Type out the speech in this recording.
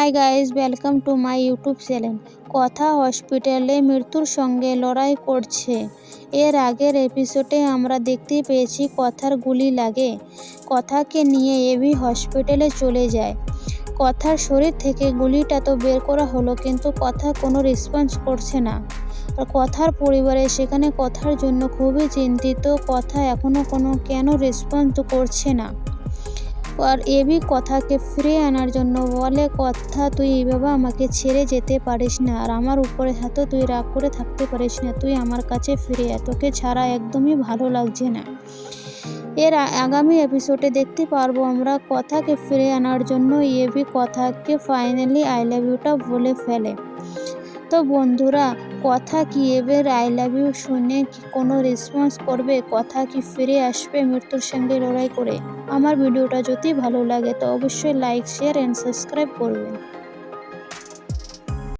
Hi guys, welcome to my YouTube channel. কথা হসপিটালে মৃত্যুর সঙ্গে লড়াই করছে। এর আগের এপিসোডে আমরা দেখতে পেয়েছি কথার গুলি লাগে। কথাকে নিয়ে এবি হসপিটালে চলে যায়। কথার শরীর থেকে গুলিটা তো বের করা হলো, কিন্তু কথা কোনো রেসপন্স করছে না। আর কথার পরিবারে সেখানে কথার জন্য খুবই চিন্তিত। কথা এখনও কেন রেসপন্স করছে না। আর এবি কথাকে ফিরিয়ে আনার জন্য বলে, কথা তুই এইভাবে আমাকে ছেড়ে যেতে পারিস না, আর আমার উপরে হাতে তুই রাগ করে থাকতে পারিস না। তুই আমার কাছে ফিরে আয়, তোকে ছাড়া একদমই ভালো লাগছে না। এর আগামী এপিসোডে দেখতে পারবো আমরা কথাকে ফিরে আনার জন্য এবি কথাকে ফাইনালি আই লাভ ইউটা বলে ফেলে। তো বন্ধুরা, কথা কি এবার আই লাভ ইউ শুনে কি কোনো রেসপন্স করবে? কথা কি ফিরে আসবে মৃত্যুর সঙ্গে লড়াই করে? আমার ভিডিওটা যদি ভালো লাগে তো অবশ্যই লাইক, শেয়ার অ্যান্ড সাবস্ক্রাইব করবেন।